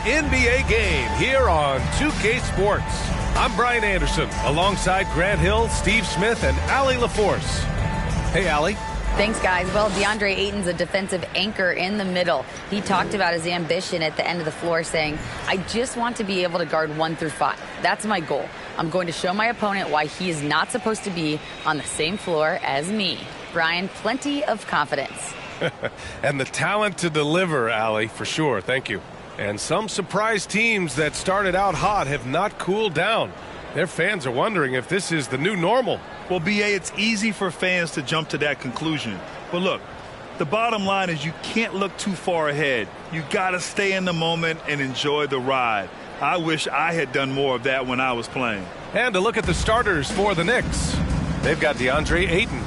NBA game here on 2K Sports. I'm Brian Anderson, alongside Grant Hill, Steve Smith, and Allie LaForce. Hey, Allie. Thanks, guys. Well, DeAndre Ayton's a defensive anchor in the middle. He talked about his ambition at the end of the floor, saying, I just want to be able to guard 1 through 5. That's my goal. I'm going to show my opponent why he is not supposed to be on the same floor as me. Brian, plenty of confidence. And the talent to deliver, Allie, for sure. Thank you. And some surprise teams that started out hot have not cooled down. Their fans are wondering if this is the new normal. Well, B.A., it's easy for fans to jump to that conclusion. But look, the bottom line is you can't look too far ahead. You got to stay in the moment and enjoy the ride. I wish I had done more of that when I was playing. And to look at the starters for the Knicks. They've got DeAndre Ayton.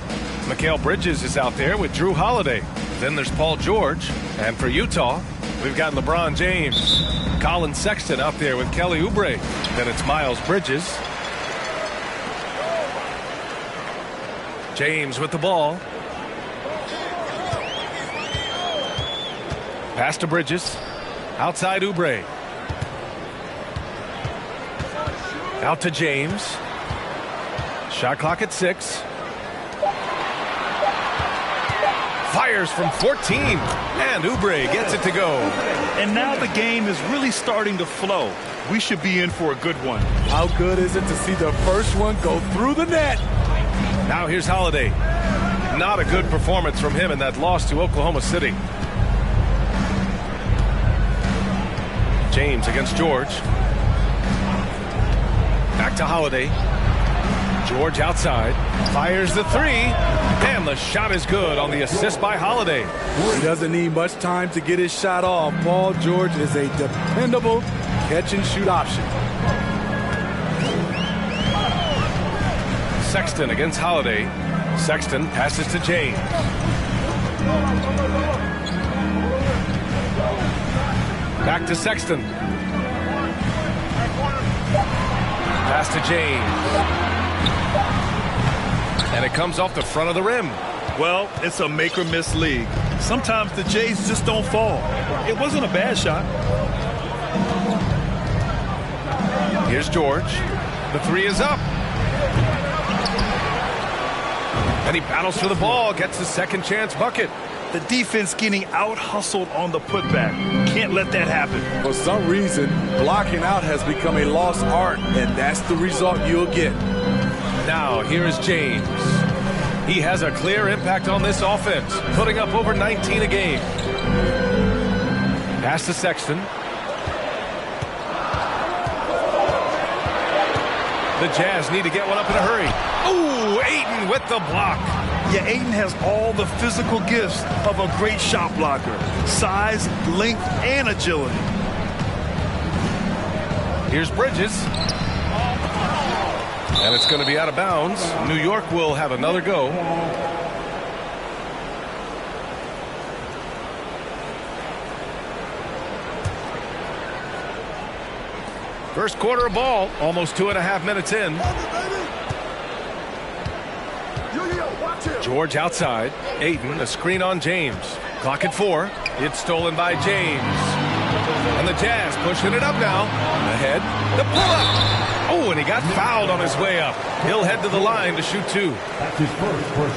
Mikal Bridges is out there with Drew Holiday. Then there's Paul George. And for Utah, we've got LeBron James. Colin Sexton out there with Kelly Oubre. Then it's Miles Bridges. James with the ball. Pass to Bridges. Outside Oubre. Out to James. Shot clock at 6. Fires from 14, and Oubre gets it to go. And now the game is really starting to flow. We should be in for a good one. How good is it to see the first one go through the net? Now here's Holiday. Not a good performance from him in that loss to Oklahoma City. James against George. Back to Holiday. George outside, fires the 3, and the shot is good on the assist by Holiday. He doesn't need much time to get his shot off. Paul George is a dependable catch-and-shoot option. Sexton against Holiday. Sexton passes to James. Back to Sexton. Pass to James. And it comes off the front of the rim. Well, it's a make-or-miss league. Sometimes the Jays just don't fall. It wasn't a bad shot. Here's George. The 3 is up. And he battles for the ball, gets the second chance bucket. The defense getting out-hustled on the putback. Can't let that happen. For some reason, blocking out has become a lost art, and that's the result you'll get. Now, here is James. He has a clear impact on this offense, putting up over 19 a game. Pass to Sexton. The Jazz need to get one up in a hurry. Ooh, Ayton with the block. Yeah, Ayton has all the physical gifts of a great shot blocker. Size, length, and agility. Here's Bridges. And it's going to be out of bounds. New York will have another go. First quarter of ball, almost 2.5 minutes in. George outside. Ayton, a screen on James. Clock at 4. It's stolen by James. And the Jazz pushing it up now. Ahead. The pull-up. Oh, and he got fouled on his way up. He'll head to the line to shoot 2.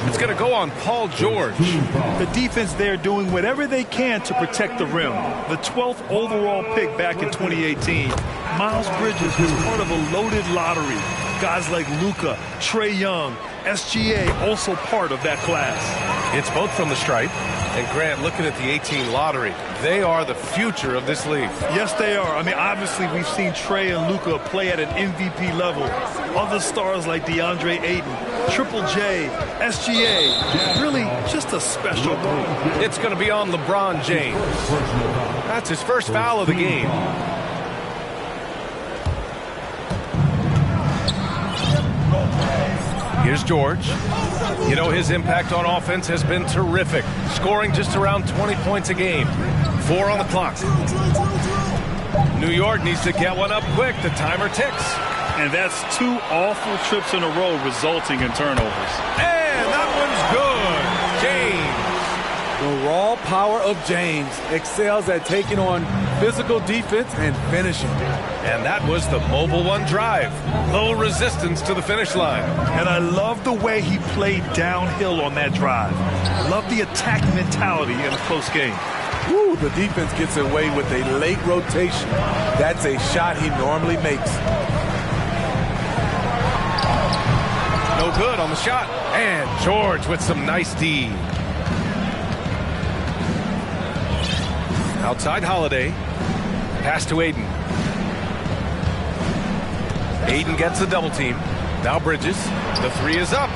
It's going to go on Paul George. The defense there doing whatever they can to protect the rim. The 12th overall pick back in 2018. Miles Bridges was part of a loaded lottery. Guys like Luka, Trae Young, SGA also part of that class. It's both from the stripe. And Grant, looking at the 18 lottery, they are the future of this league. Yes, they are. I mean, obviously, we've seen Trae and Luka play at an MVP level. Other stars like DeAndre Ayton, Triple J, SGA, really just a special group. It's going to be on LeBron James. That's his first foul of the game. Here's George. You know, his impact on offense has been terrific, scoring just around 20 points a game. 4 on the clock. New York needs to get one up quick. The timer ticks. And that's 2 awful trips in a row resulting in turnovers. And that one's good. James The raw power of James excels at taking on physical defense and finishing. And that was the mobile one drive. Low resistance to the finish line. And I love the way he played downhill on that drive. Love the attack mentality in a close game. Woo, the defense gets away with a late rotation. That's a shot he normally makes. No good on the shot. And George with some nice D. Outside Holiday. Pass to Aiden. Aiden gets the double team. Now Bridges. The three is up.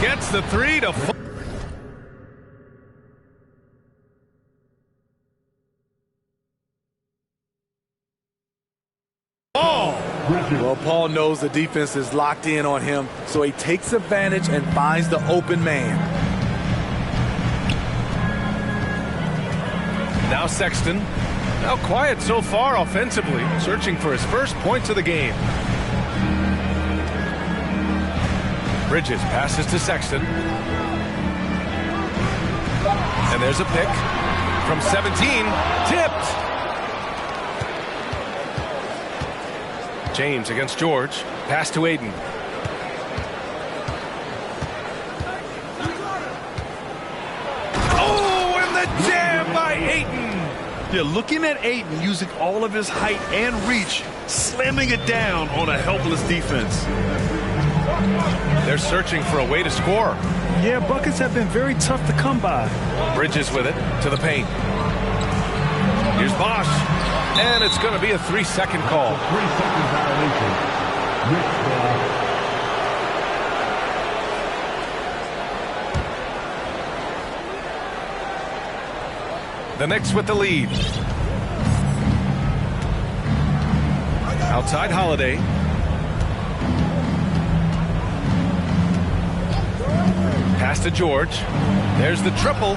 Gets the three to fall. Well, Paul knows the defense is locked in on him, so he takes advantage and finds the open man. Now Sexton. Now quiet so far offensively, searching for his first points of the game. Bridges passes to Sexton. And there's a pick from 17. Tipped. James against George. Pass to Aiden. Oh, and the jam by Aiden. Yeah, looking at Aiden using all of his height and reach, slamming it down on a helpless defense. They're searching for a way to score. Yeah, buckets have been very tough to come by. Bridges with it to the paint. Here's Bosch. And it's going to be a 3-second call. 3-second violation. Knicks ball. The Knicks with the lead. Outside Holiday. Pass to George. There's the triple.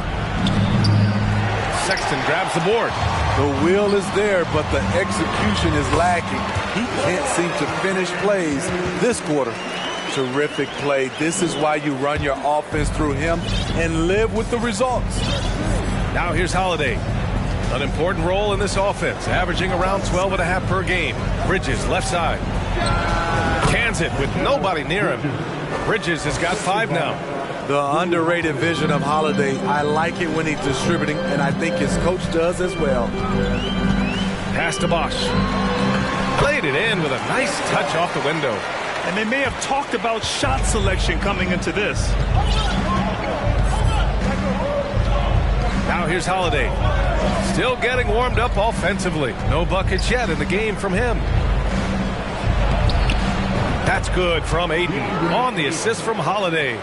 Sexton grabs the board. The will is there, but the execution is lacking. He can't seem to finish plays this quarter. Terrific play. This is why you run your offense through him and live with the results. Now here's Holiday. An important role in this offense, averaging around 12.5 per game. Bridges, left side. Cans it with nobody near him. Bridges has got 5 now. The underrated vision of Holiday. I like it when he's distributing, and I think his coach does as well. Pass to Bosch. Played it in with a nice touch off the window. And they may have talked about shot selection coming into this. Now here's Holiday. Still getting warmed up offensively. No buckets yet in the game from him. That's good from Aiden on the assist from Holiday.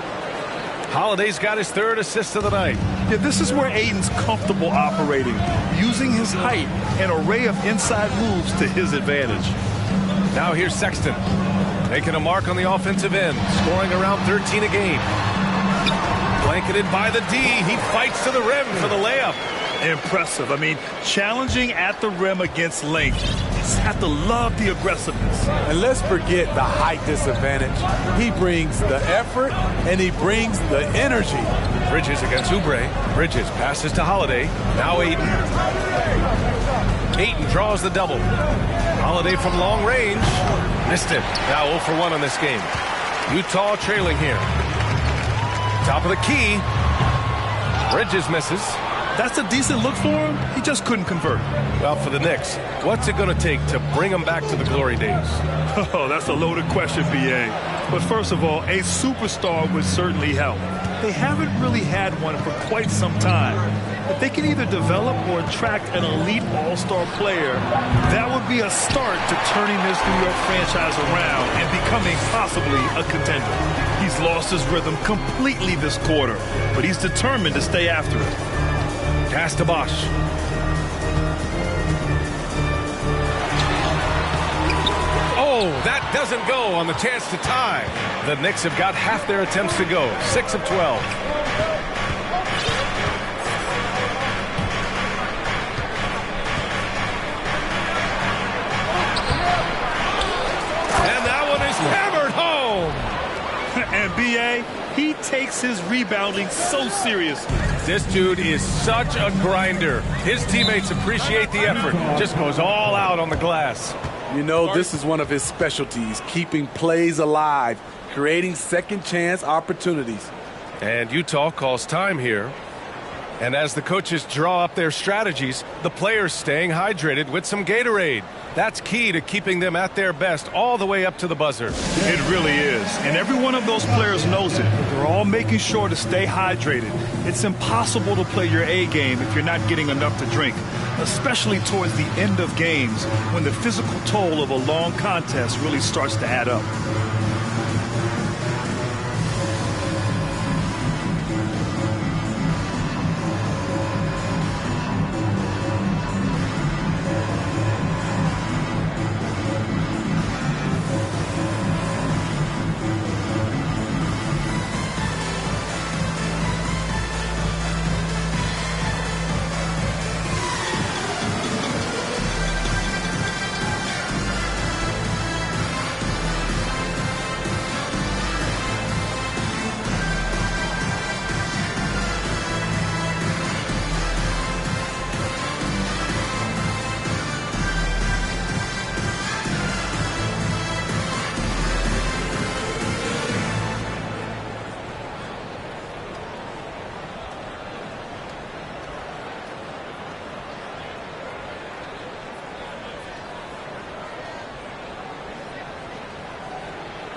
Holiday's got his 3rd assist of the night. Yeah, this is where Aiden's comfortable operating, using his height and array of inside moves to his advantage. Now here's Sexton, making a mark on the offensive end, scoring around 13 a game. Blanketed by the D, he fights to the rim for the layup. Impressive. I mean, challenging at the rim against length. You just have to love the aggressiveness. And let's forget the height disadvantage. He brings the effort and he brings the energy. Bridges against Oubre. Bridges passes to Holiday. Now Aiden. Aiden draws the double. Holiday from long range. Missed it. Now 0 for 1 on this game. Utah trailing here. Top of the key. Bridges misses. That's a decent look for him. He just couldn't convert. Well, for the Knicks, what's it going to take to bring them back to the glory days? Oh, that's a loaded question, B.A. But first of all, a superstar would certainly help. They haven't really had one for quite some time. If they can either develop or attract an elite all-star player, that would be a start to turning this New York franchise around and becoming possibly a contender. He's lost his rhythm completely this quarter, but he's determined to stay after it. Pass to Bosch. Oh, that doesn't go on the chance to tie. The Knicks have got half their attempts to go. 6 of 12. And that one is hammered home. And B.A., he takes his rebounding so seriously. This dude is such a grinder. His teammates appreciate the effort. Just goes all out on the glass. You know, this is one of his specialties, keeping plays alive, creating second chance opportunities. And Utah calls time here. And as the coaches draw up their strategies, the players staying hydrated with some Gatorade. That's key to keeping them at their best all the way up to the buzzer. It really is. And every one of those players knows it. They're all making sure to stay hydrated. It's impossible to play your A game if you're not getting enough to drink, especially towards the end of games when the physical toll of a long contest really starts to add up.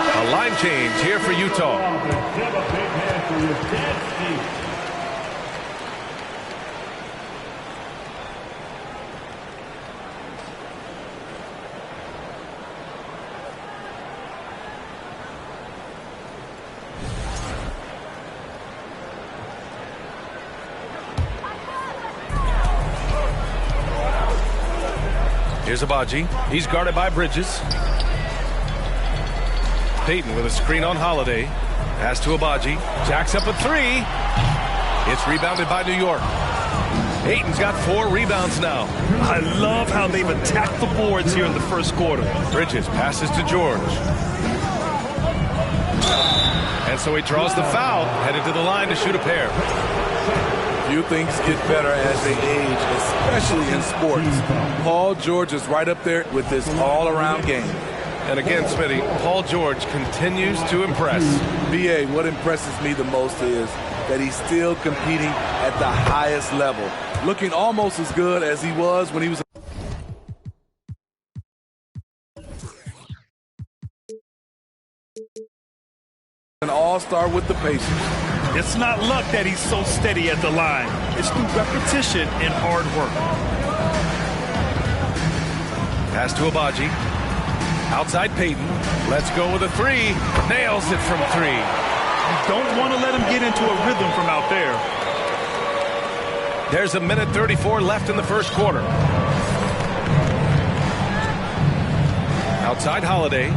A line change here for Utah. Here's Abaji. He's guarded by Bridges. Payton with a screen on Holiday. Pass to Abaji. Jacks up a three. It's rebounded by New York. Ayton's got 4 rebounds now. I love how they've attacked the boards here in the first quarter. Bridges passes to George. And so he draws the foul, headed to the line to shoot a pair. Few things get better as they age, especially in sports. Paul George is right up there with this all-around game. And again, Smitty, Paul George continues to impress. B.A., what impresses me the most is that he's still competing at the highest level, looking almost as good as he was when he was an all-star with the Pacers. It's not luck that he's so steady at the line. It's through repetition and hard work. Pass to Abaji. Outside Payton. Let's go with a three. Nails it from 3. You don't want to let him get into a rhythm from out there. There's 1:34 left in the first quarter. Outside Holiday.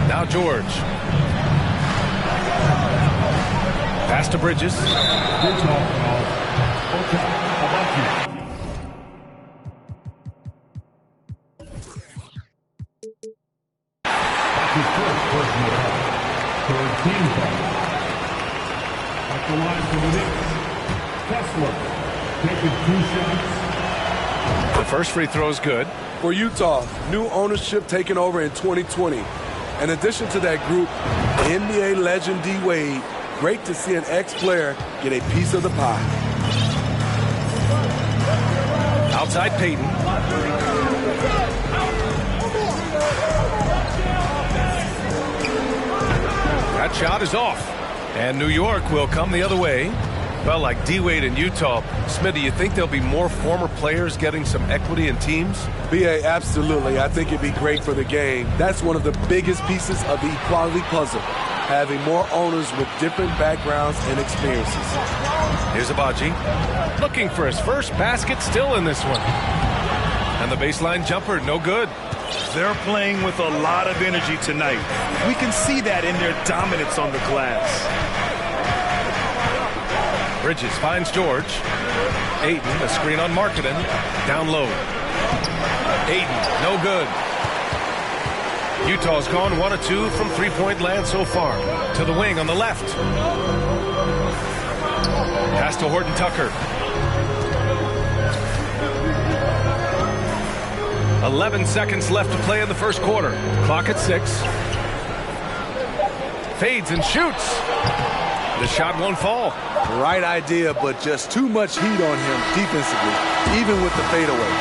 Now George. Pass to Bridges. At the line for the Knicks, Kessler taking 2 shots. The first free throw is good. For Utah, new ownership taking over in 2020. In addition to that group, NBA legend D. Wade, great to see an ex-player get a piece of the pie. Outside Payton. That shot is off. And New York will come the other way. Well, like D-Wade in Utah, Smitty, you think there'll be more former players getting some equity in teams? B.A., absolutely. I think it'd be great for the game. That's one of the biggest pieces of the equality puzzle, having more owners with different backgrounds and experiences. Here's Abaji. Looking for his first basket, still in this one. And the baseline jumper, no good. They're playing with a lot of energy tonight. We can see that in their dominance on the glass. Bridges finds George. Ayton, a screen on Markkanen. Down low. Ayton, no good. Utah's gone 1 of 2 from three-point land so far. To the wing on the left. Pass to Horton Tucker. 11 seconds left to play in the first quarter. Clock at 6. Fades and shoots. The shot won't fall. Right idea, but just too much heat on him defensively, even with the fadeaway.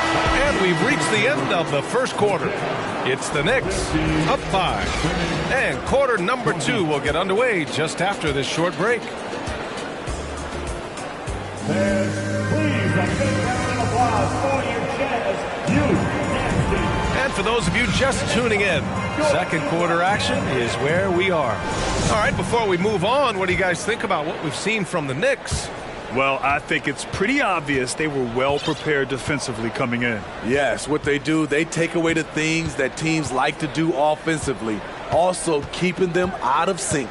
And we've reached the end of the first quarter. It's the Knicks up 5. And quarter number 2 will get underway just after this short break. Please, a big round of applause for your Jazz youth. And for those of you just tuning in, second quarter action is where we are. All right, before we move on, what do you guys think about what we've seen from the Knicks? Well, I think it's pretty obvious they were well prepared defensively coming in. Yes, what they do, they take away the things that teams like to do offensively, also keeping them out of sync.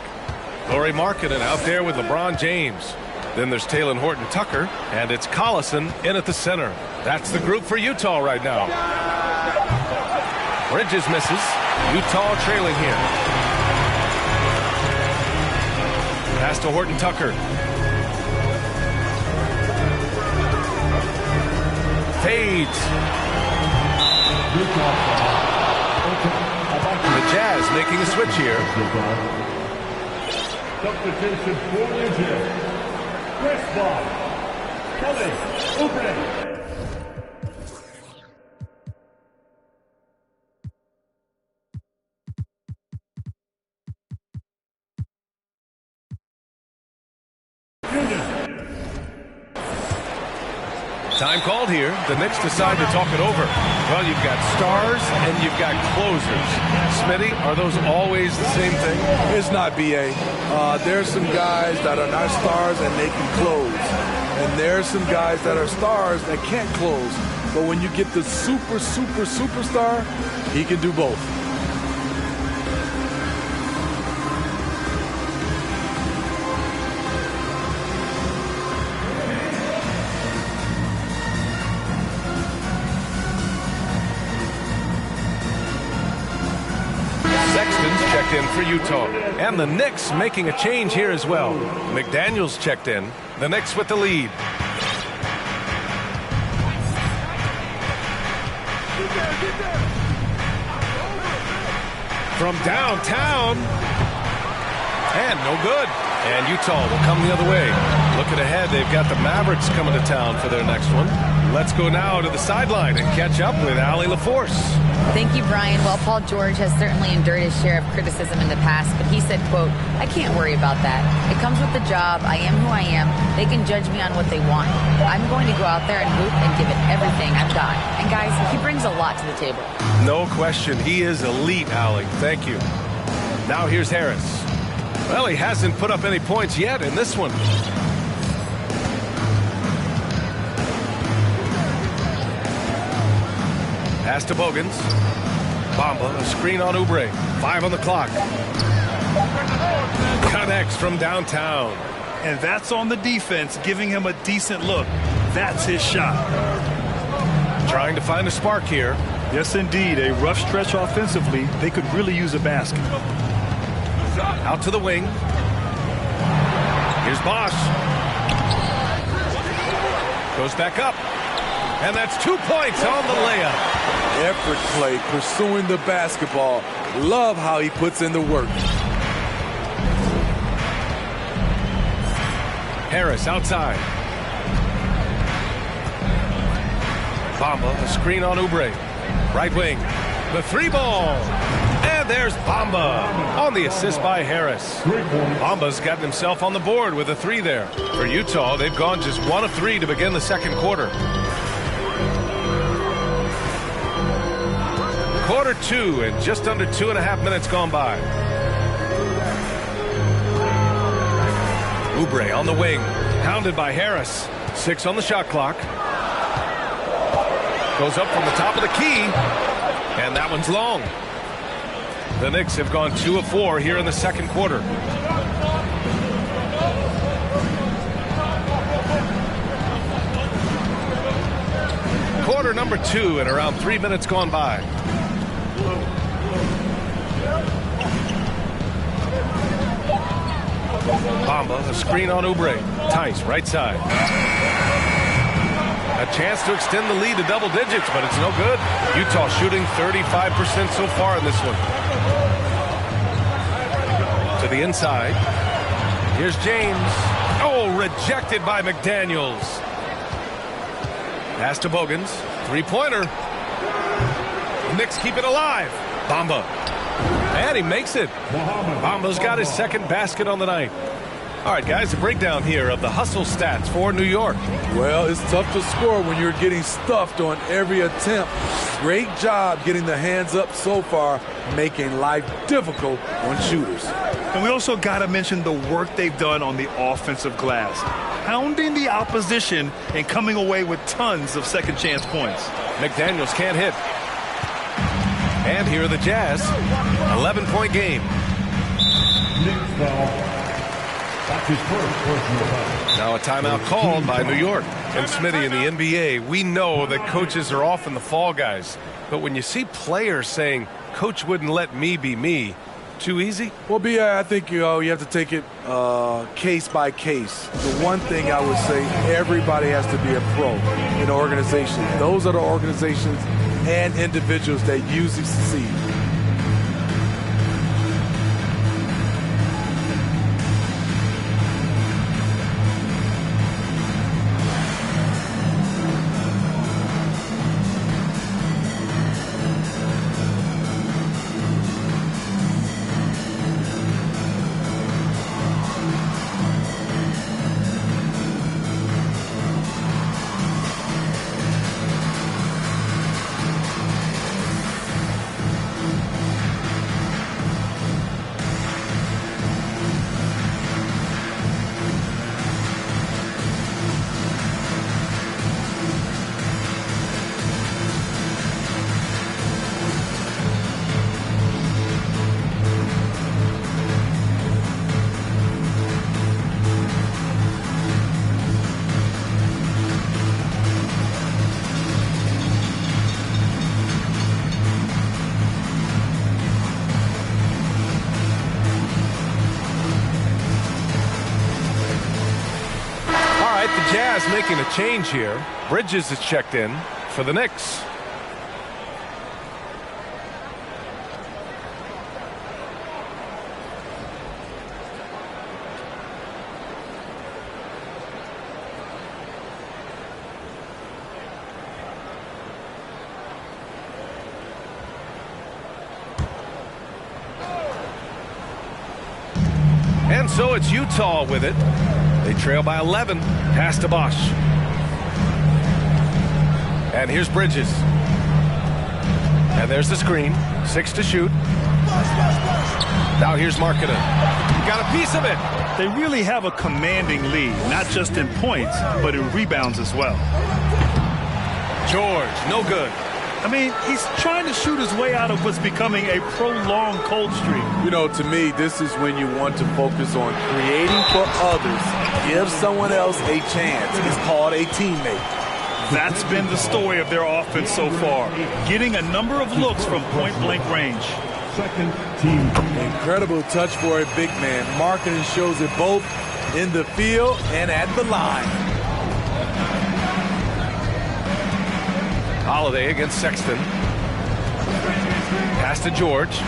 Lauri Markkanen out there with LeBron James. Then there's Talen Horton Tucker, and it's Collison in at the center. That's the group for Utah right now. Bridges misses. Utah trailing here. Pass to Horton Tucker. Fades. The Jazz making a switch here. Substitution for the Jazz. Chris Bosh, Kelly Oubre. Time called here. The Knicks decide to talk it over. Well, you've got stars and you've got closers. Smitty, are those always the same thing? It's not, B.A. There's some guys that are not stars and they can close. And there's some guys that are stars that can't close. But when you get the superstar, he can do both. Checked in for Utah. And the Knicks making a change here as well. McDaniels checked in. The Knicks with the lead. From downtown. And no good. And Utah will come the other way. Looking ahead, they've got the Mavericks coming to town for their next one. Let's go now to the sideline and catch up with Allie LaForce. Thank you, Brian. Well, Paul George has certainly endured his share of criticism in the past, but he said, quote, "I can't worry about that. It comes with the job. I am who I am. They can judge me on what they want. I'm going to go out there and hoop and give it everything I've got." And guys, he brings a lot to the table. No question. He is elite, Allie. Thank you. Now here's Harris. Well, he hasn't put up any points yet in this one. Pass to Bogans. Bamba, a screen on Oubre. 5 on the clock. Connects from downtown. And that's on the defense, giving him a decent look. That's his shot. Trying to find a spark here. Yes, indeed. A rough stretch offensively. They could really use a basket. Out to the wing. Here's Bosh. Goes back up. And that's 2 points on the layup. Effort play, pursuing the basketball. Love how he puts in the work. Harris outside. Bamba, a screen on Oubre. Right wing. The 3 ball. And there's Bamba on the assist by Harris. Bamba's gotten himself on the board with a 3 there. For Utah, they've gone just 1 of 3 to begin the second quarter. Quarter 2 and just under 2.5 minutes gone by. Oubre on the wing, hounded by Harris. 6 on the shot clock. Goes up from the top of the key, and that one's long. The Knicks have gone 2 of 4 here in the second quarter. Quarter number 2 and around 3 minutes gone by. Bamba, a screen on Oubre. Tice, right side. A chance to extend the lead to double digits, but it's no good. Utah shooting 35% so far in this one. To the inside. Here's James. Oh, rejected by McDaniels. Pass to Bogans. Three-pointer. The Knicks keep it alive. Bamba. And he makes it. Bamba's got his second basket on the night. All right, guys, a breakdown here of the hustle stats for New York. Well, it's tough to score when you're getting stuffed on every attempt. Great job getting the hands up so far, making life difficult on shooters. And we also got to mention the work they've done on the offensive glass, pounding the opposition and coming away with tons of second chance points. McDaniels can't hit. And here are the Jazz. 11-point game. Knicks foul. That's his first personal foul. Now a timeout called by New York. And Smitty, in the NBA, we know that coaches are often the fall guys. But when you see players saying, "Coach wouldn't let me be me," too easy? Well, B.I., I think you have to take it case by case. The one thing I would say, everybody has to be a pro in an organization. Those are the organizations and individuals that usually succeed. Jazz making a change here. Bridges is checked in for the Knicks. And so it's Utah with it. They trail by 11. Pass to Bosch. And here's Bridges. And there's the screen. 6 to shoot. Now here's Markkanen. Got a piece of it. They really have a commanding lead, not just in points, but in rebounds as well. George, no good. I mean, he's trying to shoot his way out of what's becoming a prolonged cold streak. You know, to me, this is when you want to focus on creating for others. Give someone else a chance. It's called a teammate. That's been the story of their offense so far, getting a number of looks from point-blank range. Second team. Incredible touch for a big man. Markkanen shows it both in the field and at the line. Holiday against Sexton. Pass to George.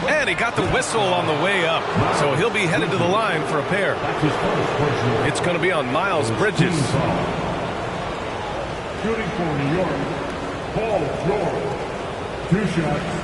And he got the whistle on the way up. So he'll be headed to the line for a pair. It's going to be on Miles Bridges. Shooting for New York, Paul George. 2 shots.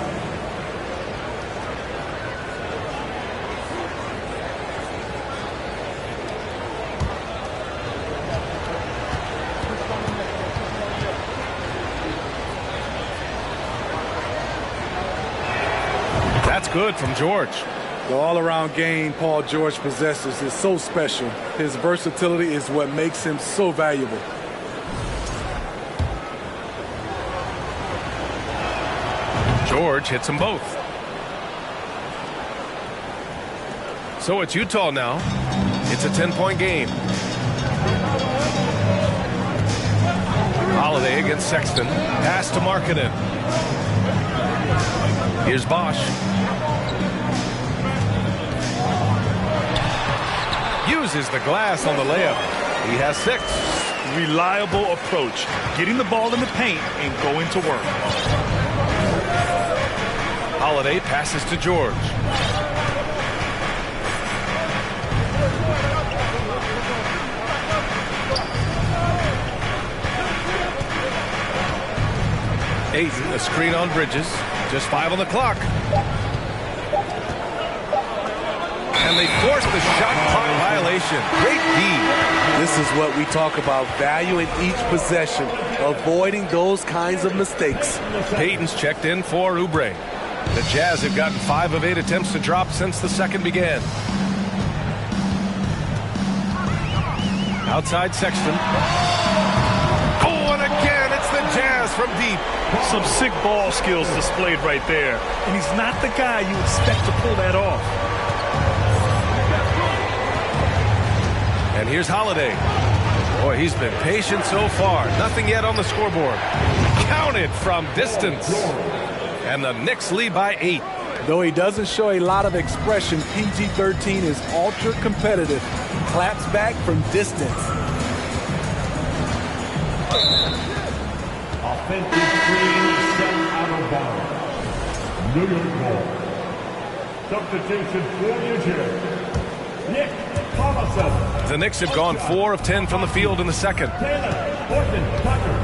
That's good from George. The all-around game Paul George possesses is so special. His versatility is what makes him so valuable. George hits them both. So it's Utah now. It's a 10-point game. Holiday against Sexton. Pass to Markkanen. Here's Bosch. uses the glass on the layup. He has 6. Reliable approach. Getting the ball in the paint and going to work. Holiday passes to George. Ayton, a screen on Bridges. Just 5 on the clock. And they force the shot clock violation. Great D. This is what we talk about, value in each possession, avoiding those kinds of mistakes. Payton's checked in for Oubre. The Jazz have gotten 5 of 8 attempts to drop since the second began. Outside Sexton. Oh, and again, it's the Jazz from deep. Some sick ball skills displayed right there. And he's not the guy you expect to pull that off. And here's Holiday. Boy, he's been patient so far. Nothing yet on the scoreboard. Counted from distance. And the Knicks lead by 8. Though he doesn't show a lot of expression, PG-13 is ultra competitive. Claps back from distance. Offensive screen set out of bounds. New York ball. Substitution for New Jersey. Nick Thomason. The Knicks have gone 4 of 10 from the field in the second. Taylor Horton Tucker.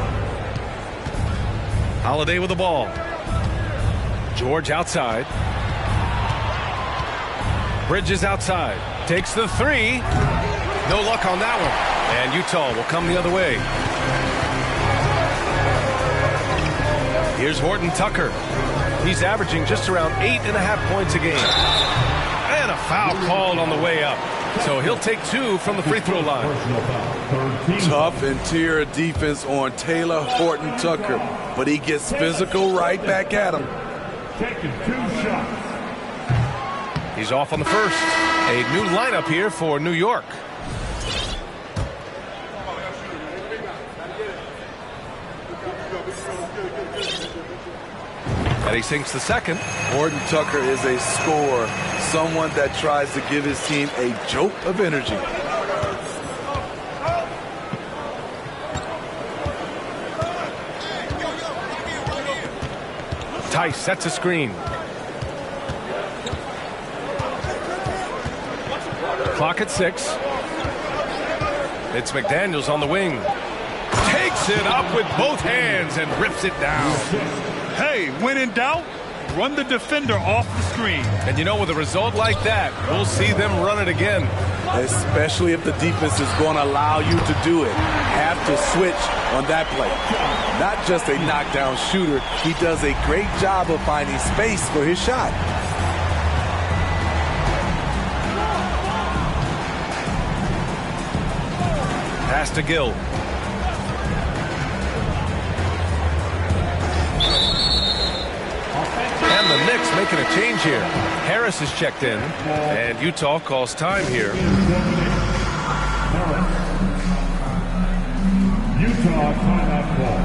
Holiday with the ball. George outside. Bridges outside. Takes the 3. No luck on that one. And Utah will come the other way. Here's Horton Tucker. He's averaging just around 8.5 points a game. And a foul called on the way up. So he'll take 2 from the free throw line. Tough interior defense on Taylor Horton Tucker, but he gets physical right back at him. Taking 2 shots. He's off on the first. A new lineup here for New York. And he sinks the second. Horton Tucker is a scorer, someone that tries to give his team a jolt of energy. Tice sets a screen. Clock at 6. It's McDaniels on the wing. Takes it up with both hands and rips it down. Hey, when in doubt, run the defender off the screen. And you know, with a result like that, we'll see them run it again. Especially if the defense is going to allow you to do it. Have to switch on that play. Not just a knockdown shooter, he does a great job of finding space for his shot. Pass to Gill. And the Knicks making a change here. Harris is checked in, and Utah calls time here. Utah timeout call.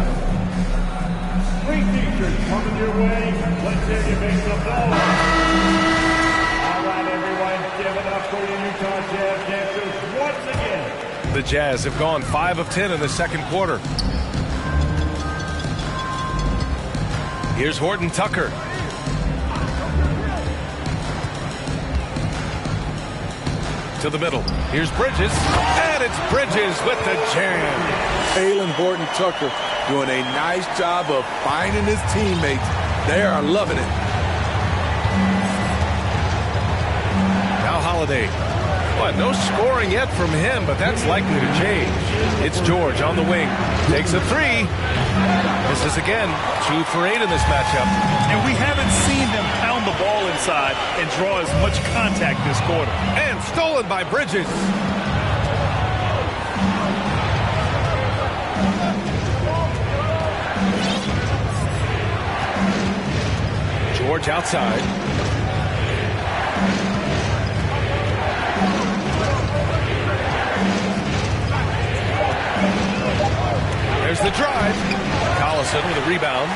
Spring teachers coming your way. Let's hear you make some noise. All right, everyone, give it up for your Utah Jazz dancers once again. The Jazz have gone 5 of 10 in the second quarter. Here's Horton Tucker. To the middle. Here's Bridges. And it's Bridges with the jam. Taylor Horton Tucker doing a nice job of finding his teammates. They are loving it. Now Holiday. But no scoring yet from him, but that's likely to change. It's George on the wing. Takes a 3. Misses again. 2 for 8 in this matchup. And we haven't seen them pound the ball inside and draw as much contact this quarter. And stolen by Bridges. George outside. There's the drive. Collison with a rebound.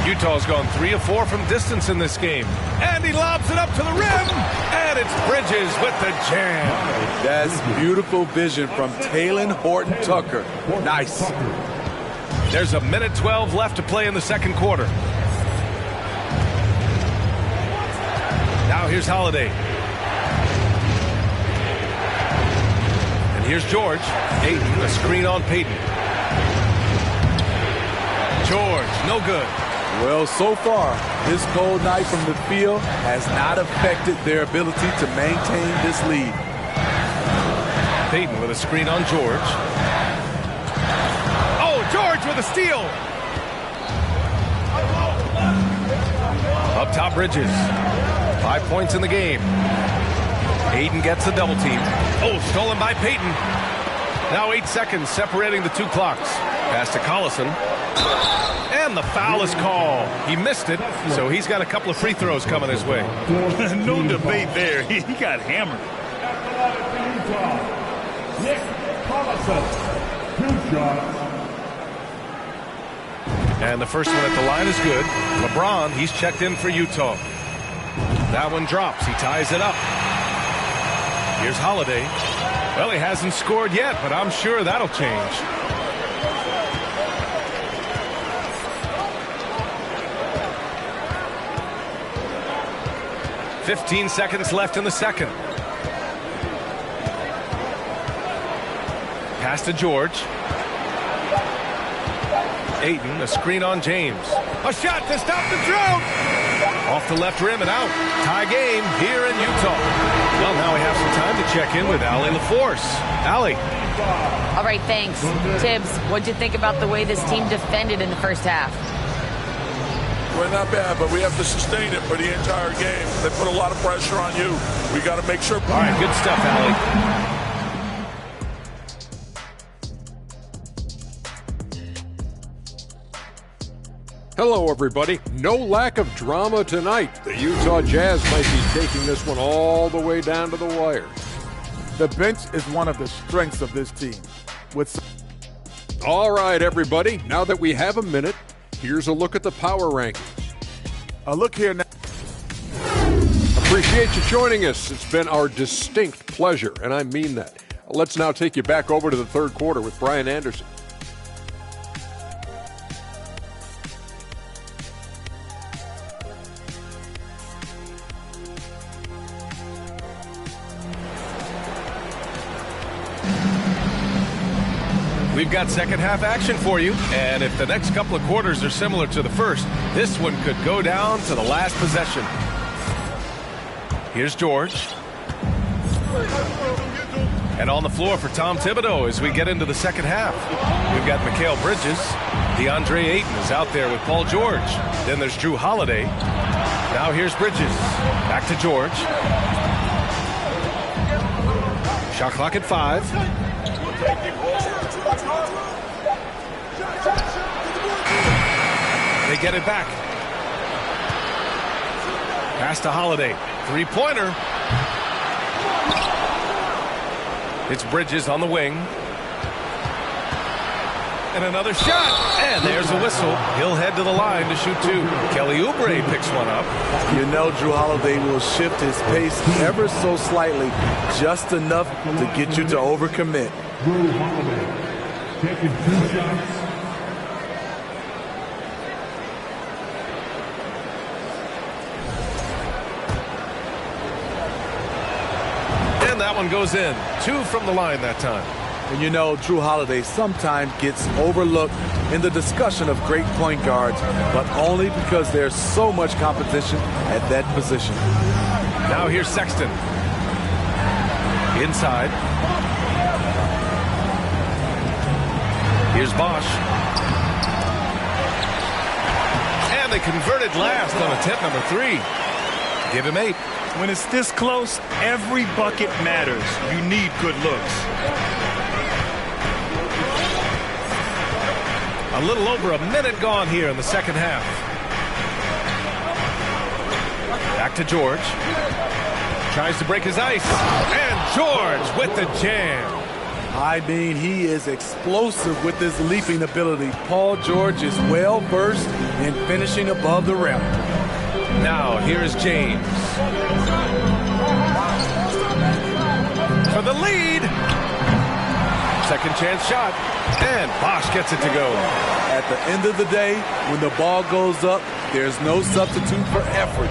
Utah's gone 3 of 4 from distance in this game. And he lobs it up to the rim. And it's Bridges with the jam. That's beautiful vision from Talen Horton-Tucker. Nice. There's a minute 12 left to play in the second quarter. Now here's Holiday. And here's George. Ayton, a screen on Payton. George, no good. Well, so far, this cold night from the field has not affected their ability to maintain this lead. Payton with a screen on George. Oh, George with a steal. Up top, Bridges. 5 points in the game. Ayton gets the double team. Oh, stolen by Payton. Now 8 seconds separating the two clocks. Pass to Collison. And the foul is called. He missed it, so he's got a couple of free throws coming his way. No debate there. He got hammered. Knicks, Collison, 2 shots. And the first one at the line is good. LeBron, he's checked in for Utah. That one drops. He ties it up. Here's Holiday. Well, he hasn't scored yet, but I'm sure that'll change. "15 seconds left in the second. Pass to George. Ayton, a screen on James. A shot to stop the drought. Off the left rim and out. Tie game here in Utah. Well, now we have some time to check in with Allie LaForce. Allie. All right, thanks. Tibbs, what'd you think about the way this team defended in the first half? Well, not bad, but we have to sustain it for the entire game. They put a lot of pressure on you. We got to make sure. All right, good stuff, Allie. Hello, everybody. No lack of drama tonight. The Utah Jazz might be taking this one all the way down to the wire. The bench is one of the strengths of this team. All right, everybody. Now that we have a minute, here's a look at the power rankings. A look here now. Appreciate you joining us. It's been our distinct pleasure, and I mean that. Let's now take you back over to the third quarter with Brian Anderson. We've got second half action for you, and if the next couple of quarters are similar to the first, this one could go down to the last possession. Here's George. And on the floor for Tom Thibodeau as we get into the second half. We've got Mikal Bridges. DeAndre Ayton is out there with Paul George. Then there's Drew Holiday. Now here's Bridges. Back to George. Shot clock at 5. They get it back. Pass to Holiday. Three-pointer. It's Bridges on the wing. And another shot. And there's a whistle. He'll head to the line to shoot 2. Kelly Oubre picks one up. You know Drew Holiday will shift his pace ever so slightly, just enough to get you to overcommit. Drew Holiday, taking 2 shots. And that one goes in. 2 from the line that time. And you know, Drew Holiday sometimes gets overlooked in the discussion of great point guards, but only because there's so much competition at that position. Now here's Sexton. Inside. Here's Bosch. And they converted last on attempt number 3. Give him 8. When it's this close, every bucket matters. You need good looks. A little over a minute gone here in the second half. Back to George. Tries to break his ice. And George with the jam. I mean, he is explosive with his leaping ability. Paul George is well versed in finishing above the rim. Now, here's James. For the lead. Second chance shot. And Bosch gets it to go. At the end of the day, when the ball goes up, there's no substitute for effort.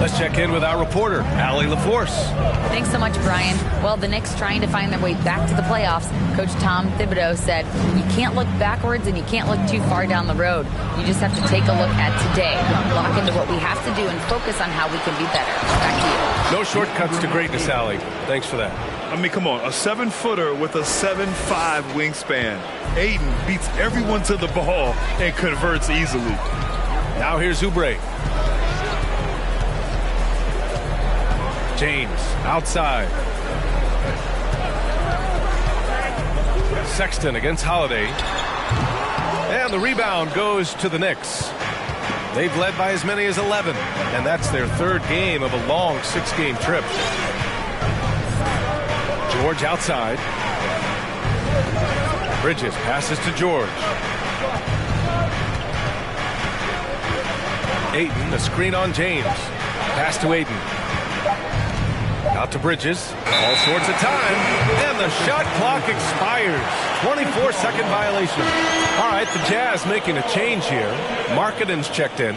Let's check in with our reporter, Allie LaForce. Thanks so much, Brian. Well, the Knicks trying to find their way back to the playoffs. Coach Tom Thibodeau said, you can't look backwards and you can't look too far down the road. You just have to take a look at today, lock into what we have to do, and focus on how we can be better. Back to you. No shortcuts to greatness, Allie. Thanks for that. I mean, come on, a 7-footer with a 7'5" wingspan. Aiden beats everyone to the ball and converts easily. Now here's Oubre. James outside. Sexton against Holiday. And the rebound goes to the Knicks. They've led by as many as 11, and that's their third game of a long 6-game trip. George outside. Bridges passes to George. Ayton, a screen on James. Pass to Ayton. Out to Bridges. All sorts of time. And the shot clock expires. 24-second violation. All right, the Jazz making a change here. Markkanen's checked in.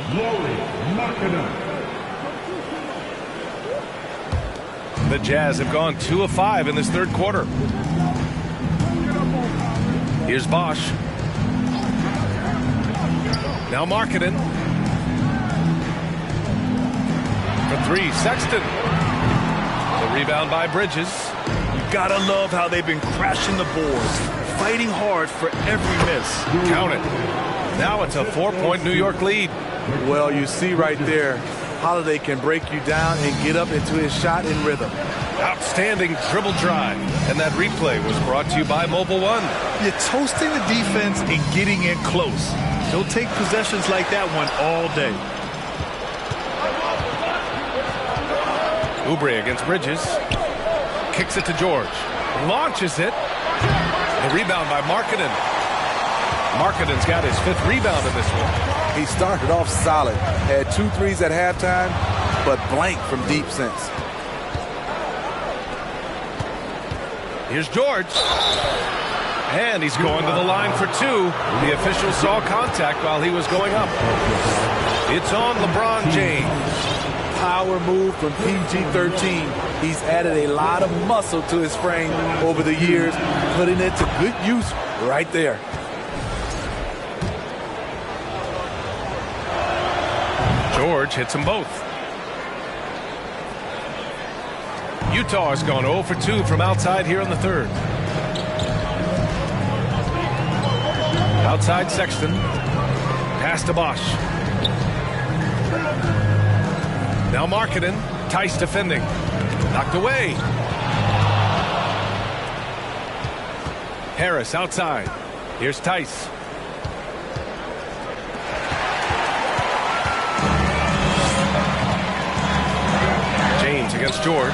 The Jazz have gone 2 of 5 in this third quarter. Here's Bosch. Now Markkanen. For 3, Sexton. The rebound by Bridges. You gotta love how they've been crashing the boards, fighting hard for every miss. Count it. Now it's a 4-point New York lead. Well, you see right there, Holiday can break you down and get up into his shot in rhythm. Outstanding dribble drive. And that replay was brought to you by Mobile One. You're toasting the defense and getting in close. They'll take possessions like that one all day. Oubre against Bridges. Kicks it to George. Launches it. The rebound by Markkanen. Markkanen's got his 5th rebound in this one. He started off solid. Had 2 threes at halftime, but blank from deep since. Here's George. And he's going to the line for 2. The official saw contact while he was going up. It's on LeBron James. Power move from PG-13. He's added a lot of muscle to his frame over the years, putting it to good use right there. George hits them both. Utah has gone 0 for 2 from outside here in the third. Outside Sexton. Pass to Bosch. Now Markkanen. Tice defending. Knocked away. Harris outside. Here's Tice. James against George.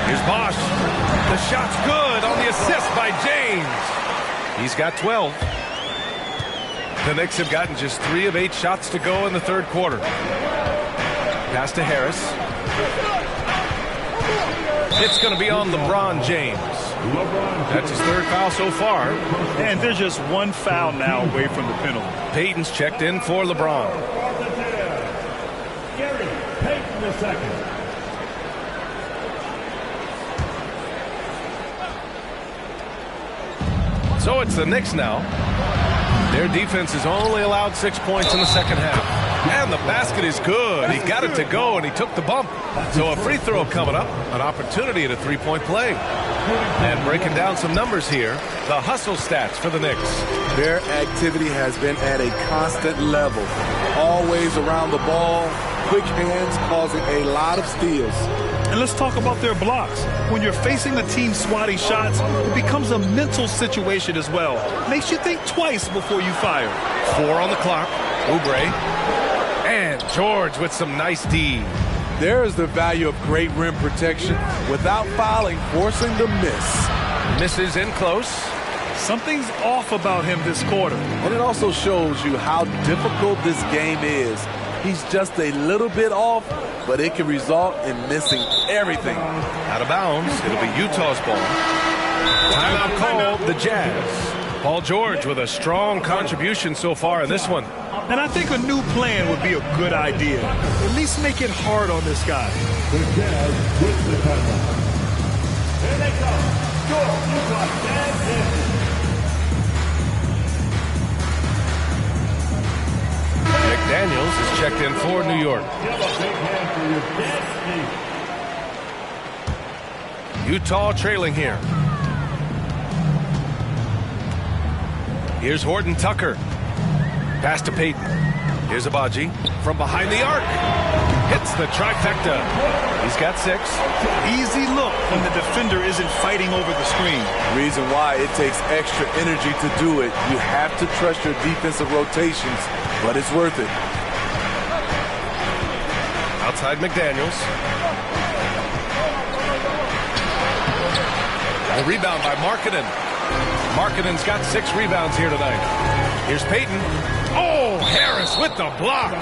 Here's Bosch. The shot's good on the assist by James. He's got 12. The Knicks have gotten just 3 of 8 shots to go in the third quarter. Pass to Harris. It's going to be on LeBron James. That's his 3rd foul so far. And they're just 1 foul now away from the penalty. Payton's checked in for LeBron. Gary Payton II. So it's the Knicks now. Their defense has only allowed 6 points in the second half. And the basket is good. He got it to go, and he took the bump. So a free throw coming up. An opportunity at a 3-point play. And breaking down some numbers here, the hustle stats for the Knicks. Their activity has been at a constant level. Always around the ball. Quick hands causing a lot of steals. And let's talk about their blocks. When you're facing a team swatting shots, it becomes a mental situation as well. Makes you think twice before you fire. 4 on the clock. Oubre. And George with some nice D. There is the value of great rim protection without fouling, forcing the miss. Misses in close. Something's off about him this quarter. And it also shows you how difficult this game is. He's just a little bit off, but it can result in missing everything. Out of bounds. It'll be Utah's ball. Timeout called, the Jazz. Paul George with a strong contribution so far in this one. And I think a new plan would be a good idea. At least make it hard on this guy. The Jazz with the timeout. Here they come. Your Utah Jazz champions. McDaniels is checked in for New York. Give a big hand for your Jazz team. Utah trailing here. Here's Horton Tucker. Pass to Payton. Here's Abaji from behind the arc. Hits the trifecta. He's got 6. Easy look when the defender isn't fighting over the screen. Reason why it takes extra energy to do it. You have to trust your defensive rotations, but it's worth it. Outside McDaniels. A rebound by Markkanen. Markkanen's got 6 rebounds here tonight. Here's Payton. Oh, Harris with the block.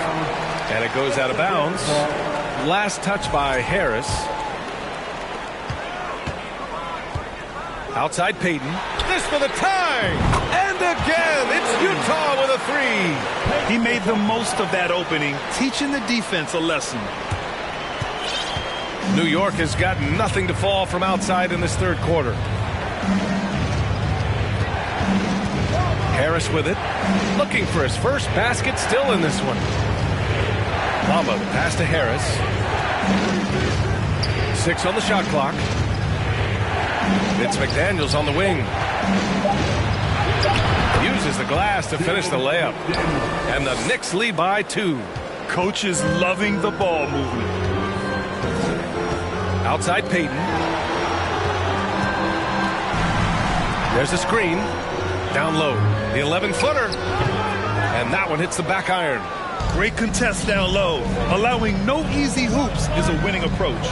And it goes out of bounds. Last touch by Harris. Outside Payton. This for the tie. And again, it's Utah with a 3. He made the most of that opening, teaching the defense a lesson. New York has got nothing to fall from outside in this third quarter. Harris with it. Looking for his first basket still in this one. Bamba, the pass to Harris. 6 on the shot clock. It's McDaniels on the wing. Uses the glass to finish the layup. And the Knicks lead by 2. Coach is loving the ball movement. Outside Payton. There's a screen. Down low. The 11-footer. And that one hits the back iron. Great contest down low. Allowing no easy hoops is a winning approach.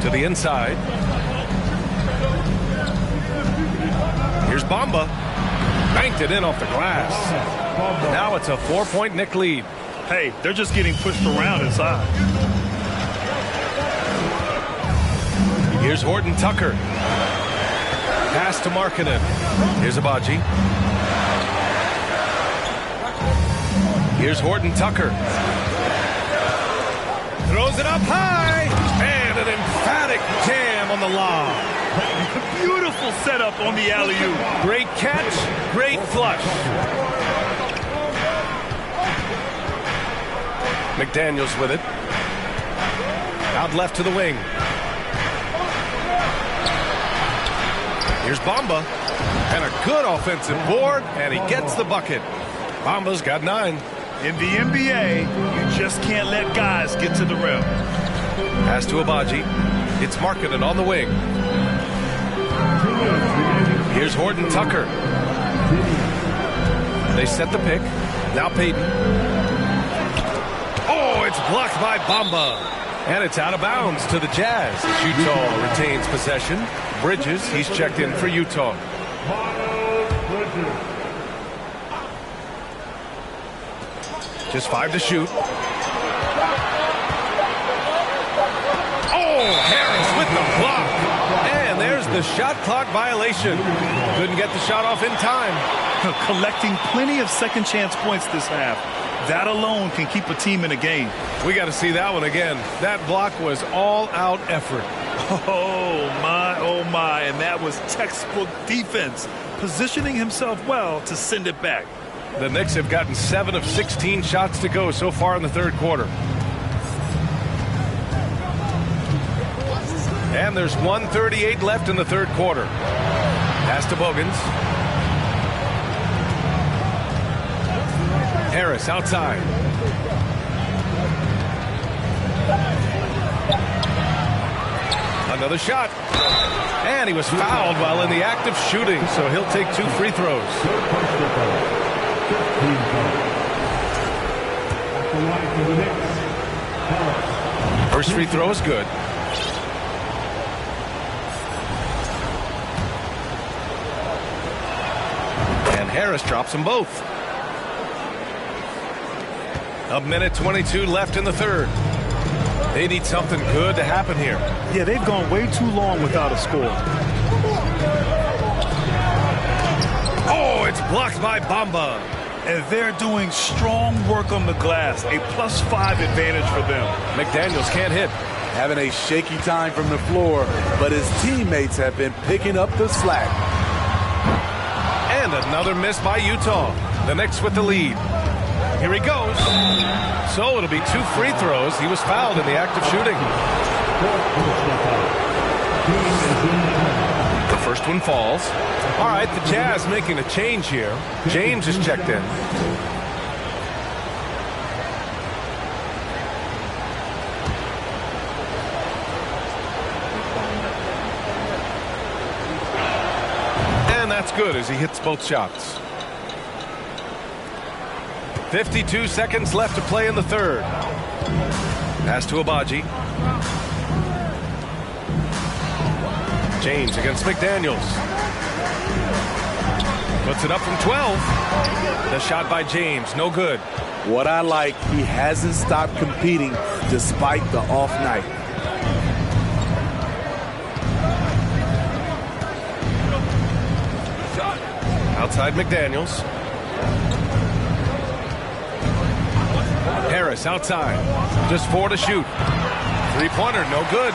To the inside. Here's Bamba. Banked it in off the glass. Now it's a 4-point Knick lead. Hey, they're just getting pushed around inside. Here's Horton Tucker. Pass to Markkanen. Here's Abaji. Here's Horton Tucker. Throws it up high. And an emphatic jam on the lob. Beautiful setup on the alley-oop. Great catch, great flush. McDaniels with it. Out left to the wing. Here's Bamba. And a good offensive board, and he gets the bucket. Bamba's got 9. In the NBA, you just can't let guys get to the rim. Pass to Abaji. It's Markkanen on the wing. Here's Horton Tucker. They set the pick. Now Payton. Oh, it's blocked by Bamba. And it's out of bounds to the Jazz as Utah retains possession. Bridges, he's checked in for Utah. Just 5 to shoot. Oh, Harris with the block. And there's the shot clock violation. Couldn't get the shot off in time. Collecting plenty of second chance points this half. That alone can keep a team in a game. We got to see that one again. That block was all-out effort. Oh, my. And that was textbook defense. Positioning himself well to send it back. The Knicks have gotten 7 of 16 shots to go so far in the third quarter. And there's 1:38 left in the third quarter. Pass to Bogans. Harris outside. Another shot. And he was fouled while in the act of shooting, so he'll take 2 free throws. First free throw is good. Harris drops them both. A minute 22 left in the third. They need something good to happen here. Yeah, they've gone way too long without a score. Oh, it's blocked by Bamba. And they're doing strong work on the glass. A +5 advantage for them. McDaniels can't hit. Having a shaky time from the floor, but his teammates have been picking up the slack. And another miss by Utah. The Knicks with the lead. Here he goes. So it'll be 2 free throws. He was fouled in the act of shooting. The first one falls. All right, the Jazz making a change here. James is checked in. And that's good as he hits both shots. 52 seconds left to play in the third. Pass to Abaji. James against McDaniels. Puts it up from 12. The shot by James, no good. What I like, he hasn't stopped competing despite the off night. Outside McDaniels. Harris outside. Just 4 to shoot. 3-pointer, no good.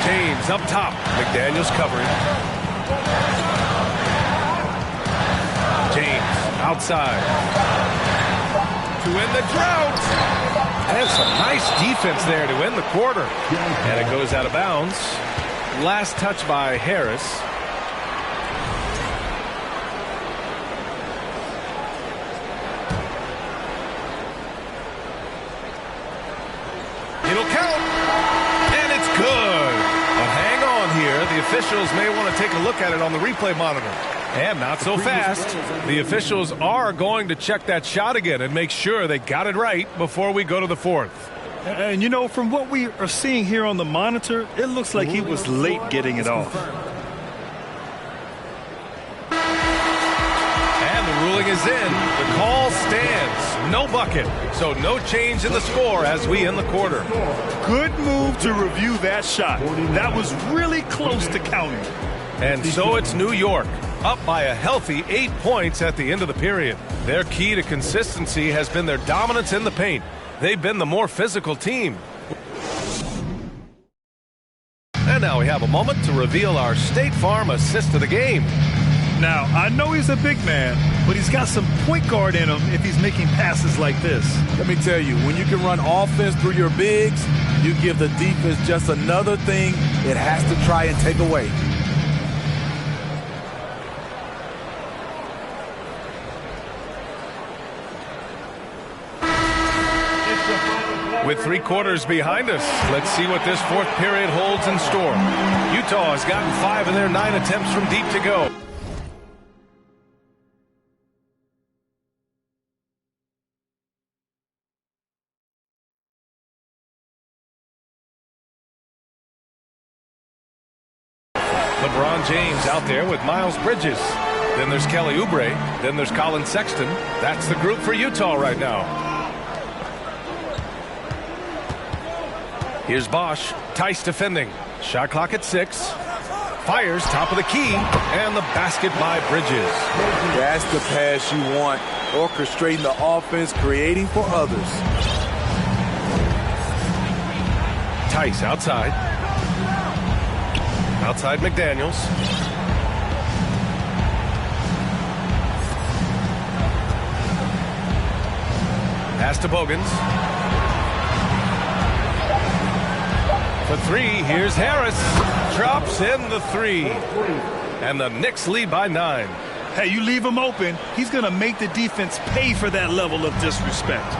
James up top. McDaniels covering. James outside. To end the drought. And some nice defense there to end the quarter. And it goes out of bounds. Last touch by Harris. It'll count. And it's good. But hang on here. The officials may want to take a look at it on the replay monitor. And not so fast. The officials are going to check that shot again and make sure they got it right before we go to the fourth. And, you know, from what we are seeing here on the monitor, it looks like he was late getting it off. And the ruling is in. The call stands. No bucket. So no change in the score as we end the quarter. Good move to review that shot. That was really close to counting. And so it's New York, up by a healthy 8 points at the end of the period. Their key to consistency has been their dominance in the paint. They've been the more physical team. And now we have a moment to reveal our State Farm assist of the game. Now, I know he's a big man, but he's got some point guard in him if he's making passes like this. Let me tell you, when you can run offense through your bigs, you give the defense just another thing it has to try and take away. With 3 quarters behind us, let's see what this fourth period holds in store. Utah has gotten 5 of their 9 attempts from deep to go. LeBron James out there with Miles Bridges. Then there's Kelly Oubre. Then there's Colin Sexton. That's the group for Utah right now. Here's Bosch. Tice defending. Shot clock at 6. Fires top of the key. And the basket by Bridges. That's the pass you want. Orchestrating the offense, creating for others. Tice outside. Outside McDaniels. Pass to Bogans. For 3, here's Harris. Drops in the 3. And the Knicks lead by 9. Hey, you leave him open, he's going to make the defense pay for that level of disrespect.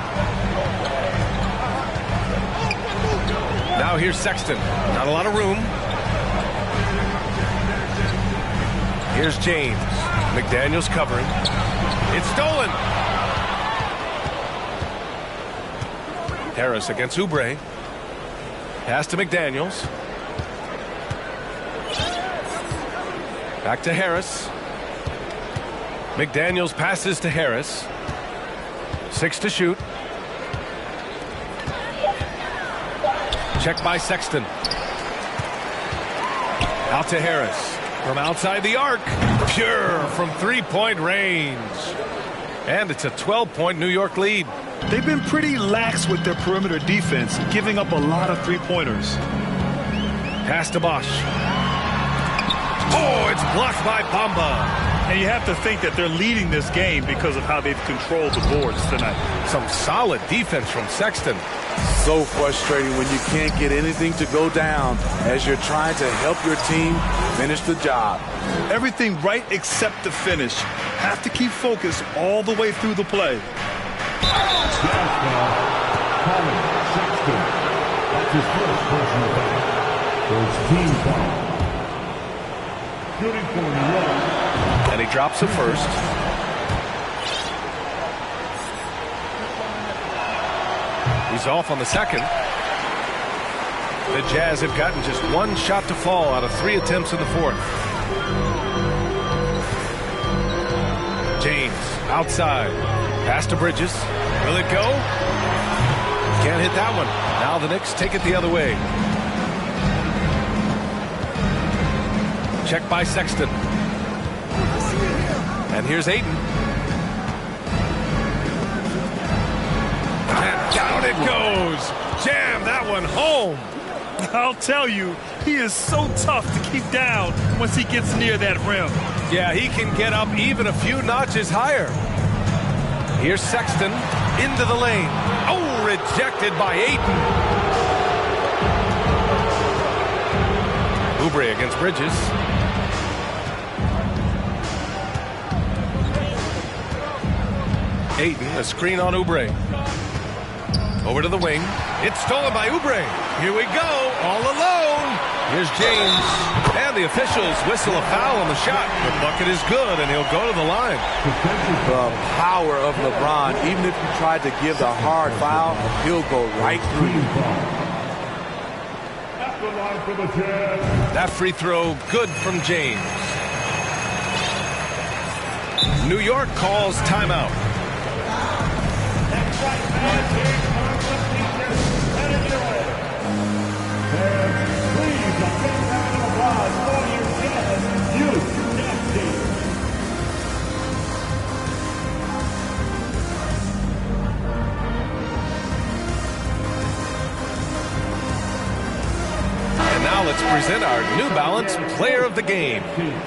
Now here's Sexton. Not a lot of room. Here's James. McDaniels covering. It's stolen. Harris against Oubre. Pass to McDaniels. Back to Harris. McDaniels passes to Harris. 6 to shoot. Check by Sexton. Out to Harris. From outside the arc. Pure from three-point range. And it's a 12-point New York lead. They've been pretty lax with their perimeter defense, giving up a lot of three-pointers. Pass to Bosch. Oh, it's blocked by Bamba. And you have to think that they're leading this game because of how they've controlled the boards tonight. Some solid defense from Sexton. So frustrating when you can't get anything to go down as you're trying to help your team finish the job. Everything right except the finish. Have to keep focused all the way through the play. Sexton. That's his first personal foul. First team foul. Shooting for New York. And he drops the first. He's off on the second. The Jazz have gotten just one shot to fall out of 3 attempts in the fourth. James outside. Pass to Bridges. Will it go? Can't hit that one. Now the Knicks take it the other way. Check by Sexton. And here's Ayton. And down it goes. Jam that one home. I'll tell you, he is so tough to keep down once he gets near that rim. Yeah, he can get up even a few notches higher. Here's Sexton into the lane. Oh, rejected by Ayton. Oubre against Bridges. Ayton, a screen on Oubre. Over to the wing. It's stolen by Oubre. Here we go, all alone. Here's James. And the officials whistle a foul on the shot. The bucket is good, and he'll go to the line. The power of LeBron. Even if you tried to give the hard foul, he'll go right through you. At the line for the Jazz. That free throw, good from James. New York calls timeout. And now let's present our New Balance Player of the Game.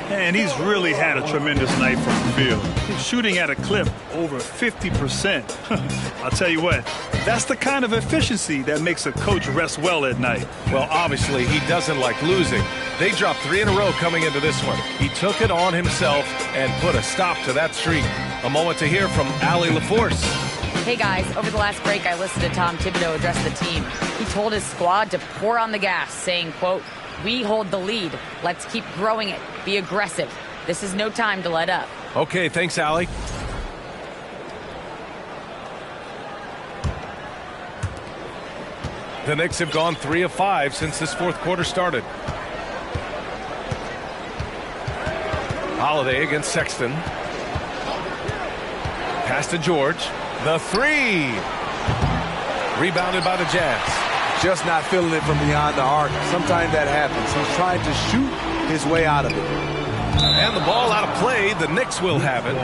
And he's really had a tremendous night from the field. He's shooting at a clip over 50%. I'll tell you what, that's the kind of efficiency that makes a coach rest well at night. Well, obviously, he doesn't like losing. They dropped 3 in a row coming into this one. He took it on himself and put a stop to that streak. A moment to hear from Allie LaForce. Hey guys, over the last break, I listened to Tom Thibodeau address the team. He told his squad to pour on the gas, saying, quote, "We hold the lead. Let's keep growing it. Be aggressive. This is no time to let up." Okay, thanks, Allie. The Knicks have gone 3 of 5 since this fourth quarter started. Holiday against Sexton. Pass to George. The 3. Rebounded by the Jazz. Just not feeling it from beyond the arc. Sometimes that happens. He's trying to shoot his way out of it. And the ball out of play. The Knicks will have it.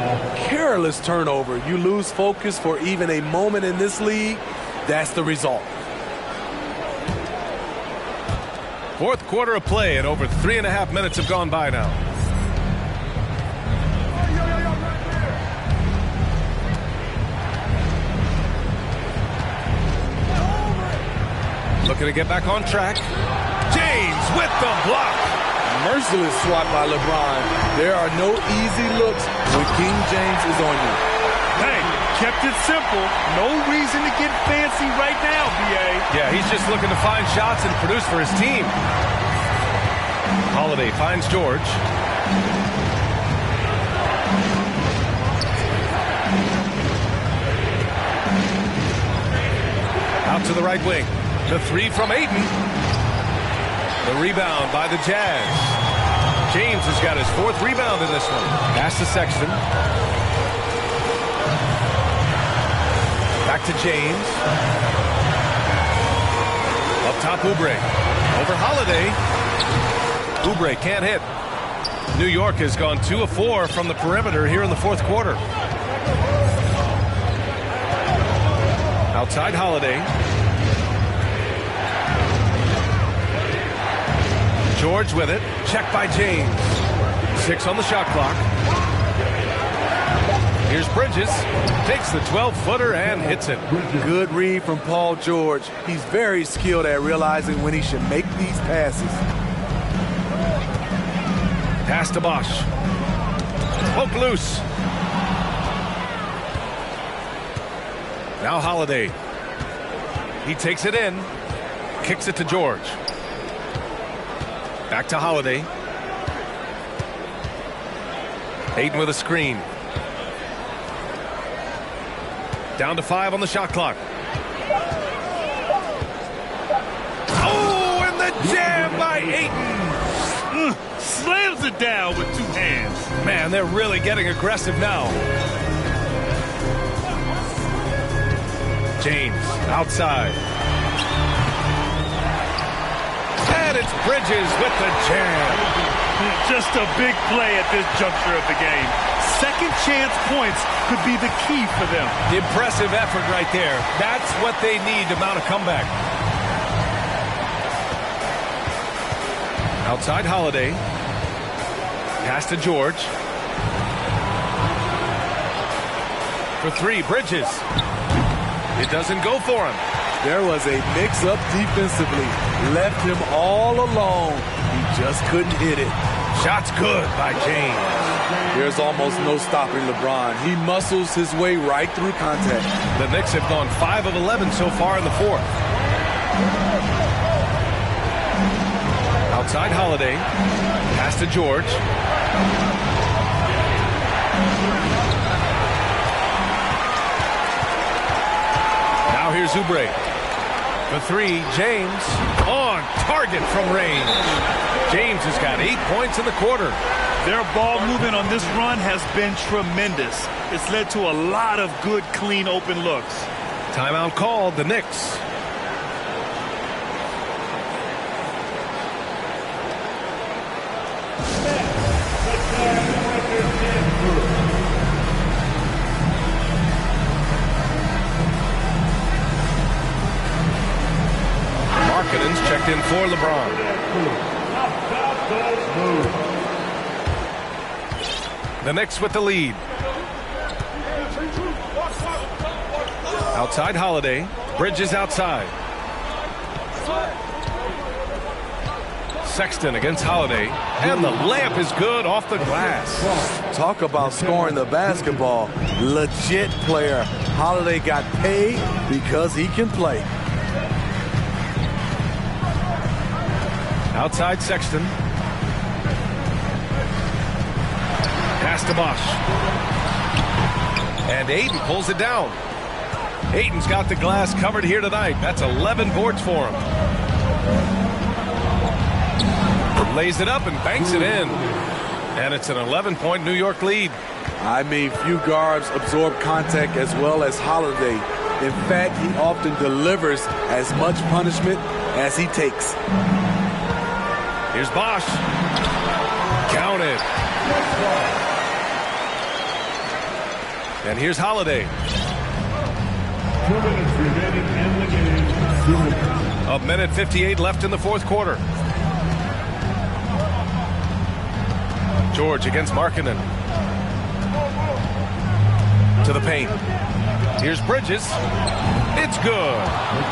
Careless turnover. You lose focus for even a moment in this league. That's the result. Fourth quarter of play, and over 3.5 minutes have gone by now. Looking to get back on track. James with the block. Merciless swat by LeBron. There are no easy looks when King James is on you. Hey, kept it simple. No reason to get fancy right now, B.A. Yeah, he's just looking to find shots and produce for his team. Holiday finds George. Out to the right wing. The 3 from Ayton. The rebound by the Jazz. James has got his 4th rebound in this one. Pass to Sexton. Back to James. Up top, Oubre. Over Holiday. Oubre can't hit. New York has gone 2 of 4 from the perimeter here in the 4th quarter. Outside Holiday. George with it. Checked by James. 6 on the shot clock. Here's Bridges. Takes the 12-footer and hits it. Good read from Paul George. He's very skilled at realizing when he should make these passes. Pass to Bosch. Poke loose. Now Holiday. He takes it in. Kicks it to George. Back to Holiday. Ayton with a screen. Down to 5 on the shot clock. Oh, and the jam by Ayton. Slams it down with 2 hands. Man, they're really getting aggressive now. James outside. And it's Bridges with the jam. Just a big play at this juncture of the game. Second chance points could be the key for them. Impressive effort right there. That's what they need to mount a comeback. Outside Holiday. Pass to George. For 3, Bridges. It doesn't go for him. There was a mix-up defensively. Left him all alone. He just couldn't hit it. Shot's good by James. There's almost no stopping LeBron. He muscles his way right through contact. The Knicks have gone 5 of 11 so far in the 4th. Outside Holiday. Pass to George. Now here's Oubre. For 3, James on target from range. James has got 8 points in the quarter. Their ball movement on this run has been tremendous. It's led to a lot of good, clean, open looks. Timeout called, the Knicks. Markkanen's checked in for LeBron. The Knicks with the lead. Outside Holiday. Bridges outside. Sexton against Holiday. And the layup is good off the glass. Talk about scoring the basketball. Legit player. Holiday got paid because he can play. Outside Sexton. Pass to Bosch. And Ayton pulls it down. Ayton's got the glass covered here tonight. That's 11 boards for him. Lays it up and banks it in. And it's an 11-point New York lead. I mean, few guards absorb contact as well as Holiday. In fact, he often delivers as much punishment as he takes. Here's Bosch. Counted. And here's Holiday. 2 minutes remaining in the game. 1 minute 58 left in the 4th quarter. George against Markkanen. To the paint. Here's Bridges. It's good.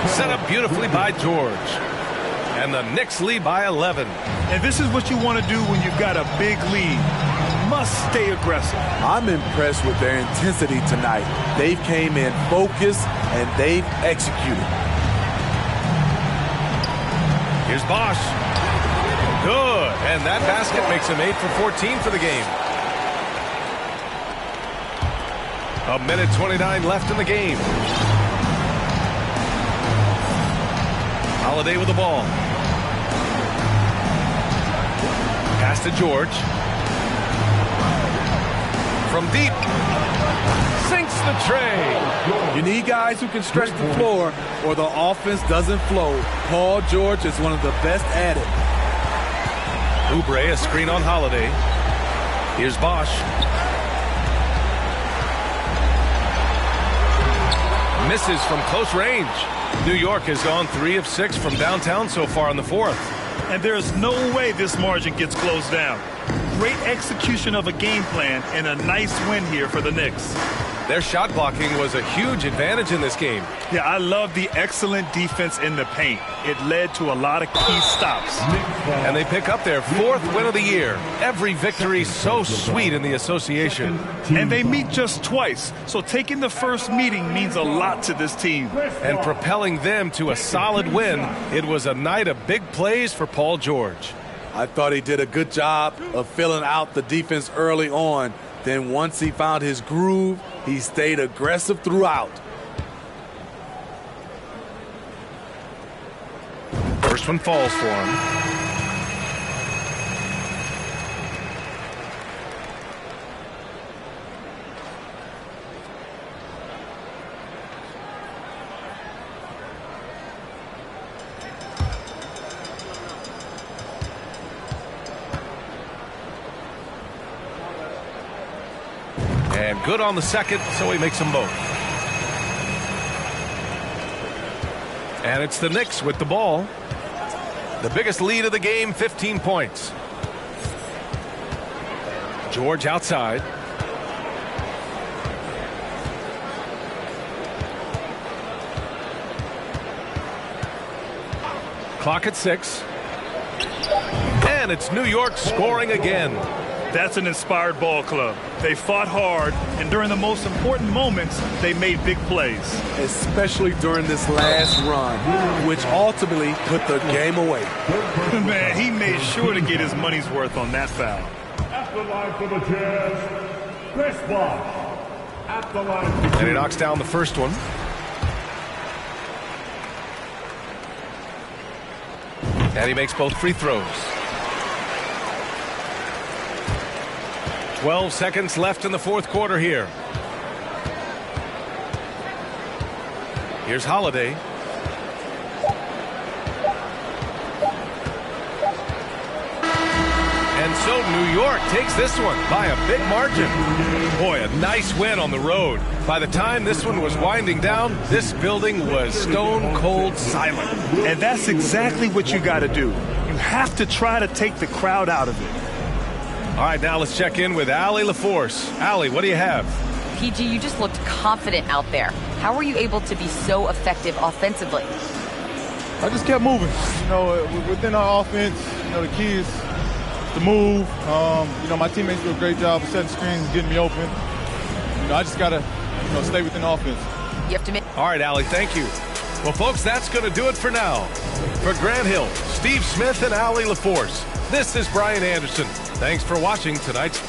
Set up beautifully by George. And the Knicks lead by 11. And this is what you want to do when you've got a big lead. Must stay aggressive. I'm impressed with their intensity tonight. They've came in focused and they've executed. Here's Bosch. Good. And that basket makes him 8 for 14 for the game. 1 minute 29 left in the game. Holiday with the ball. Pass to George. From deep. Sinks the tray. You need guys who can stretch the floor or the offense doesn't flow. Paul George is one of the best at it. Oubre, a screen on Holiday. Here's Bosch. Misses from close range. New York has gone 3 of 6 from downtown so far in the fourth. And there's no way this margin gets closed down. Great execution of a game plan and a nice win here for the Knicks. Their shot blocking was a huge advantage in this game. Yeah, I love the excellent defense in the paint. It led to a lot of key stops. And they pick up their 4th win of the year. Every victory so sweet in the association. And they meet just twice, so taking the first meeting means a lot to this team. And propelling them to a solid win, it was a night of big plays for Paul George. I thought he did a good job of filling out the defense early on. Then once he found his groove, he stayed aggressive throughout. First one falls for him. And good on the second, so he makes them both. And it's the Knicks with the ball. The biggest lead of the game, 15 points. George outside. Clock at 6. And it's New York scoring again. That's an inspired ball club. They fought hard, and during the most important moments, they made big plays. Especially during this last run, which ultimately put the game away. Man, he made sure to get his money's worth on that foul. At the line for the Jazz, Chris Bosh. At the line for And he knocks down the first one. And he makes both free throws. 12 seconds left in the fourth quarter here. Here's Holiday. And so New York takes this one by a big margin. Boy, a nice win on the road. By the time this one was winding down, this building was stone cold silent. And that's exactly what you got to do. You have to try to take the crowd out of it. All right, now let's check in with Allie LaForce. Allie, what do you have? PG, you just looked confident out there. How were you able to be so effective offensively? I just kept moving. You know, within our offense, you know, the key is to move. You know, my teammates do a great job of setting screens, getting me open. You know, I just got to, you know, stay within offense. You have to make. All right, Allie, thank you. Well, folks, that's going to do it for now. For Grant Hill, Steve Smith, and Allie LaForce, this is Brian Anderson. Thanks for watching tonight's